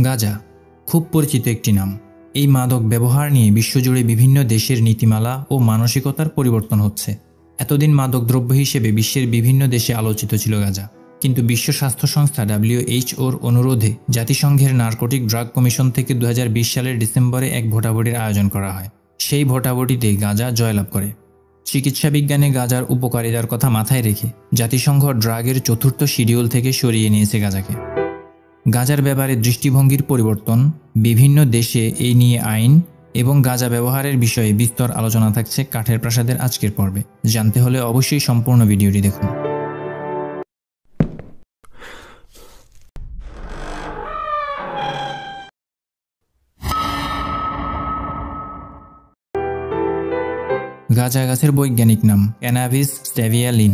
গাঁজা খুব পরিচিত একটি নাম। এই মাদক ব্যবহার নিয়ে বিশ্বজুড়ে বিভিন্ন দেশের নীতিমালা ও মানসিকতার পরিবর্তন হচ্ছে। এতদিন মাদকদ্রব্য হিসেবে বিশ্বের বিভিন্ন দেশে আলোচিত ছিল গাঁজা, কিন্তু বিশ্ব স্বাস্থ্য সংস্থা WHOর অনুরোধে জাতিসংঘের নার্কোটিক ড্রাগ কমিশন থেকে 2020 সালের ডিসেম্বরে এক ভোটাভুটির আয়োজন করা হয়। সেই ভোটাভুটিতে গাঁজা জয়লাভ করে। চিকিৎসা বিজ্ঞানে গাঁজার উপকারিতার কথা মাথায় রেখে জাতিসংঘ ড্রাগের 4র্থ শিডিউল থেকে সরিয়ে নিয়েছে গাঁজাকে। গাঁজার ব্যাপারে দৃষ্টিভঙ্গির পরিবর্তন, বিভিন্ন দেশে এই নিয়ে আইন এবং গাঁজা ব্যবহারের বিষয়ে বিস্তর আলোচনা থাকছে কাঠের প্রাসাদের আজকের পর্বে। জানতে হলে অবশ্যই সম্পূর্ণ ভিডিওটি দেখুন। গাঁজা গাছের বৈজ্ঞানিক নাম ক্যানাবিস স্ট্যাভিয়ালিন।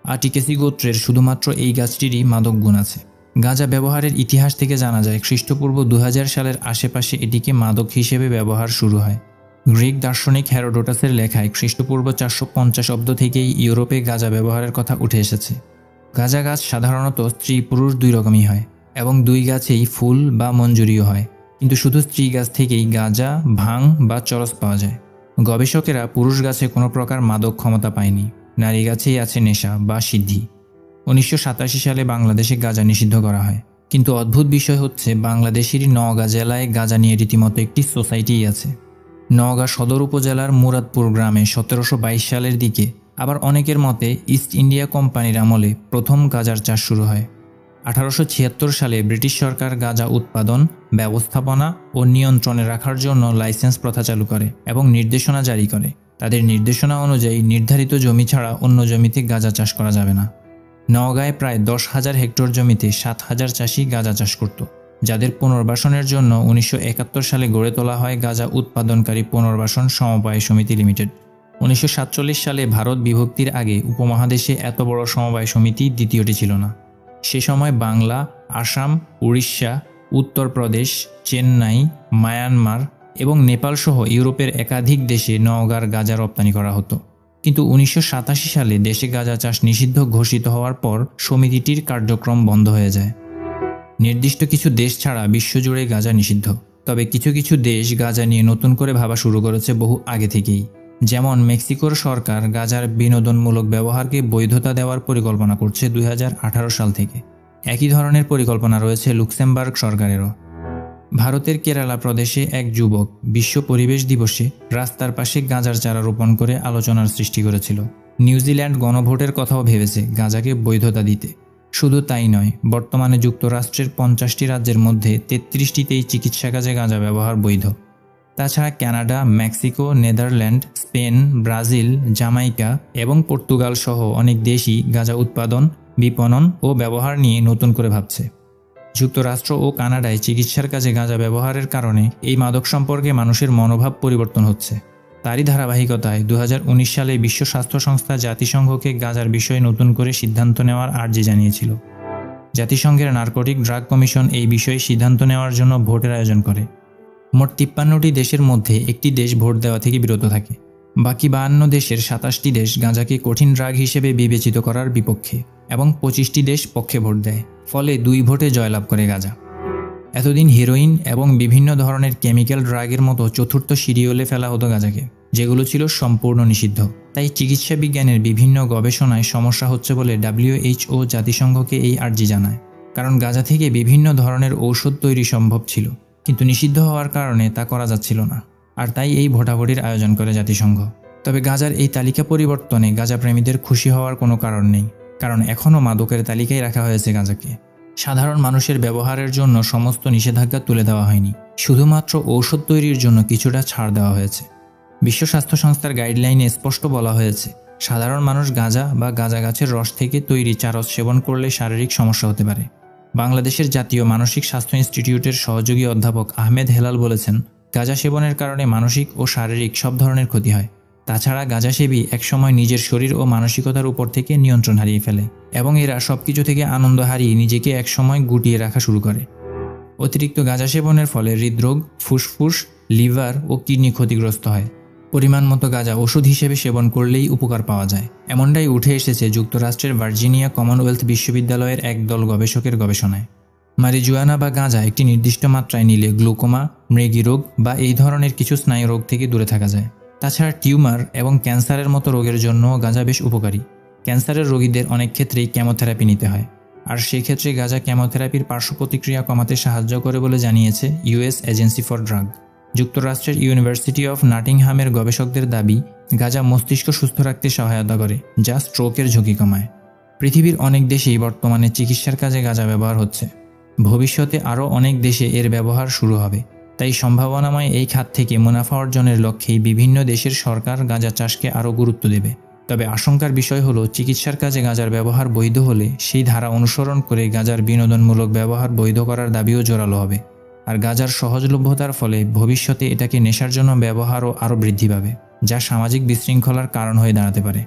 আটিকেসি গোত্রের শুধুমাত্র এই গাছটিরই মাদক গুণ আছে। গাঁজা ব্যবহারের ইতিহাস থেকে জানা যায় খ্রিস্টপূর্ব 2000 সালের আশেপাশে এটিকে মাদক হিসেবে ব্যবহার শুরু হয়। গ্রিক দার্শনিক হেরোডোটাসের লেখায় খ্রিস্টপূর্ব 450 অব্দ থেকেই ইউরোপে গাঁজা ব্যবহারের কথা উঠে এসেছে। গাঁজা গাছ সাধারণত স্ত্রী পুরুষ দুই রকমই হয় এবং দুই গাছেই ফুল বা মঞ্জুরিও হয়, কিন্তু শুধু স্ত্রী গাছ থেকেই গাঁজা, ভাং বা চরস পাওয়া যায়। গবেষকেরা পুরুষ গাছে কোনো প্রকার মাদক ক্ষমতা পায়নি, নারী গাছেই আছে নেশা বা সিদ্ধি। 1987 সালে বাংলাদেশে গাঁজা নিষিদ্ধ করা হয়, কিন্তু অদ্ভুত বিষয় হচ্ছে বাংলাদেশেরই নওগাঁ জেলায় গাঁজা নিয়ে রীতিমতো একটি সোসাইটিই আছে। নওগাঁ সদর উপজেলার মুরাদপুর গ্রামে 1722 সালের দিকে, আবার অনেকের মতে ইস্ট ইন্ডিয়া কোম্পানির আমলে প্রথম গাঁজার চাষ শুরু হয়। 1876 সালে ব্রিটিশ সরকার গাঁজা উৎপাদন, ব্যবস্থাপনা ও নিয়ন্ত্রণে রাখার জন্য লাইসেন্স প্রথা চালু করে এবং নির্দেশনা জারি করে। তাদের নির্দেশনা অনুযায়ী নির্ধারিত জমি ছাড়া অন্য জমিতে গাঁজা চাষ করা যাবে না। নওগাঁয় প্রায় 10,000 হেক্টর জমিতে 7,000 চাষি গাঁজা চাষ করত, যাদের পুনর্বাসনের জন্য 1971 সালে গড়ে তোলা হয় গাঁজা উৎপাদনকারী পুনর্বাসন সমবায় সমিতি লিমিটেড। 1947 সালে ভারত বিভক্তির আগে উপমহাদেশে এত বড় সমবায় সমিতি দ্বিতীয়টি ছিল না। সে সময় বাংলা, আসাম, উড়িষ্যা, উত্তরপ্রদেশ, চেন্নাই, মায়ানমার এবং নেপাল সহ ইউরোপের একাধিক দেশে নওগাঁর গাঁজা রপ্তানি করা হতো। কিন্তু 1987 সালে দেশে গাঁজা চাষ নিষিদ্ধ ঘোষিত হওয়ার পর সমিতিটির কার্যক্রম বন্ধ হয়ে যায়। নির্দিষ্ট কিছু দেশ ছাড়া বিশ্বজুড়ে গাঁজা নিষিদ্ধ, তবে কিছু কিছু দেশ গাঁজা নিয়ে নতুন করে ভাবা শুরু করেছে বহু আগে থেকেই। যেমন মেক্সিকোর সরকার গাঁজার বিনোদনমূলক ব্যবহারকে বৈধতা দেওয়ার পরিকল্পনা করছে 2018 সাল থেকে। একই ধরনের পরিকল্পনা রয়েছে লুক্সেমবার্গ সরকারেরও। ভারতের কেরালা প্রদেশে এক যুবক বিশ্ব পরিবেশ দিবসে রাস্তার পাশে গাঁজার চারা রোপণ করে আলোচনার সৃষ্টি করেছিল। নিউজিল্যান্ড গণভোটের কথাও ভেবেছে গাঁজাকে বৈধতা দিতে। শুধু তাই নয়, বর্তমানে যুক্তরাষ্ট্রের 50টি রাজ্যের মধ্যে 33টিতেই চিকিৎসা কাজে গাঁজা ব্যবহার বৈধ। তাছাড়া Canada, Mexico, Netherland, Spain, Brazil, Jamaica এবং পর্তুগাল সহ অনেক দেশই গাঁজা উৎপাদন, বিপণন ও ব্যবহার নিয়ে নতুন করে ভাবছে। যুক্তরাষ্ট্র ও কানাডায় চিকিৎসার কাজে গাঁজা ব্যবহারের কারণে এই মাদক সম্পর্কে মানুষের মনোভাব পরিবর্তন হচ্ছে। তারই ধারাবাহিকতায় 2019 সালে বিশ্ব স্বাস্থ্য সংস্থা জাতিসংঘকে গাঁজার বিষয়ে নতুন করে সিদ্ধান্ত নেওয়ার আর্জি জানিয়েছিল। জাতিসংঘের নার্কোটিক ড্রাগ কমিশন এই বিষয়ে সিদ্ধান্ত নেওয়ার জন্য ভোটের আয়োজন করে। মোট 53টি দেশের মধ্যে একটি দেশ ভোট দেওয়া থেকে বিরত থাকে। বাকি 52 দেশের 27টি দেশ গাঁজাকে কঠিন ড্রাগ হিসেবে বিবেচিত করার বিপক্ষে এবং 25টি দেশ পক্ষে ভোট দেয়। ফলে 2 ভোটে জয়লাভ করে গাঁজা। এতদিন হিরোইন এবং বিভিন্ন ধরনের কেমিক্যাল ড্রাগের মতো 4র্থ শিডিউলে ফেলা হতো গাঁজাকে, যেগুলো ছিল সম্পূর্ণ নিষিদ্ধ। তাই চিকিৎসা বিজ্ঞানের বিভিন্ন গবেষণায় সমস্যা হচ্ছে বলে WHO জাতিসংঘকে এই আর্জি জানায়। কারণ গাঁজা থেকে বিভিন্ন ধরনের ঔষধ তৈরি সম্ভব ছিল, কিন্তু নিষিদ্ধ হওয়ার কারণে তা করা যাচ্ছিল না। আর তাই এই ভোটাভুটির আয়োজন করে জাতিসংঘ। তবে গাঁজার এই তালিকা পরিবর্তনে গাঁজা প্রেমীদের খুশি হওয়ার কোনো কারণ নেই, কারণ এখনও মাদকের তালিকায় রাখা হয়েছে গাঁজাকে। সাধারণ মানুষের ব্যবহারের জন্য সমস্ত নিষেধাজ্ঞা তুলে দেওয়া হয়নি, শুধুমাত্র ঔষধ তৈরির জন্য কিছুটা ছাড় দেওয়া হয়েছে। বিশ্ব স্বাস্থ্য সংস্থার গাইডলাইনে স্পষ্ট বলা হয়েছে, সাধারণ মানুষ গাঁজা বা গাঁজা গাছের রস থেকে তৈরি চারস সেবন করলে শারীরিক সমস্যা হতে পারে। বাংলাদেশের জাতীয় মানসিক স্বাস্থ্য ইনস্টিটিউটের সহযোগী অধ্যাপক আহমেদ হেলাল বলেছেন, গাঁজা সেবনের কারণে মানসিক ও শারীরিক সব ধরনের ক্ষতি হয়। তাছাড়া গাঁজাসেবী একসময় নিজের শরীর ও মানসিকতার উপর থেকে নিয়ন্ত্রণ হারিয়ে ফেলে এবং এরা সবকিছু থেকে আনন্দ হারিয়ে নিজেকে একসময় গুটিয়ে রাখা শুরু করে। অতিরিক্ত গাঁজা সেবনের ফলে হৃদরোগ, ফুসফুস, লিভার ও কিডনি ক্ষতিগ্রস্ত হয়। পরিমাণ মতো গাঁজা ওষুধ হিসেবে সেবন করলেই উপকার পাওয়া যায়, এমনটাই উঠে এসেছে যুক্তরাষ্ট্রের ভার্জিনিয়া কমনওয়েলথ বিশ্ববিদ্যালয়ের একদল গবেষকের গবেষণায়। মারিজুয়ানা বা গাঁজা একটি নির্দিষ্ট মাত্রায় নিলে গ্লুকোমা, মৃগী রোগ বা এই ধরনের কিছু স্নায়ু রোগ থেকে দূরে থাকা যায়। তাছাড়া টিউমার এবং ক্যান্সারের মতো রোগের জন্য গাঁজা বেশ উপকারী। ক্যান্সারের রোগীদের অনেক ক্ষেত্রেই কেমোথেরাপি নিতে হয়, আর সেক্ষেত্রে গাঁজা কেমোথেরাপির পার্শ্ব প্রতিক্রিয়া কমাতে সাহায্য করে বলে জানিয়েছে ইউএস এজেন্সি ফর ড্রাগ। যুক্তরাষ্ট্রের ইউনিভার্সিটি অফ নটিংহামের গবেষকদের দাবি, গাঁজা মস্তিষ্ক সুস্থ রাখতে সহায়তা করে, যা স্ট্রোকের ঝুঁকি কমায়। পৃথিবীর অনেক দেশেই বর্তমানে চিকিৎসার কাজে গাঁজা ব্যবহার হচ্ছে। ভবিষ্যতে আরও অনেক দেশে এর ব্যবহার শুরু হবে। তাই সম্ভাবনাময় এই খাত থেকে মুনাফা অর্জনের লক্ষ্যেই বিভিন্ন দেশের সরকার গাঁজা চাষকে আরও গুরুত্ব দেবে। তবে আশঙ্কার বিষয় হলো, চিকিৎসার কাজে গাঁজার ব্যবহার বৈধ হলে সেই ধারা অনুসরণ করে গাঁজার বিনোদনমূলক ব্যবহার বৈধ করার দাবিও জোরালো হবে। আর গাঁজার সহজলভ্যতার ফলে ভবিষ্যতে এটাকে নেশার জন্য ব্যবহারও আরও বৃদ্ধি পাবে, যা সামাজিক বিশৃঙ্খলার কারণ হয়ে দাঁড়াতে পারে।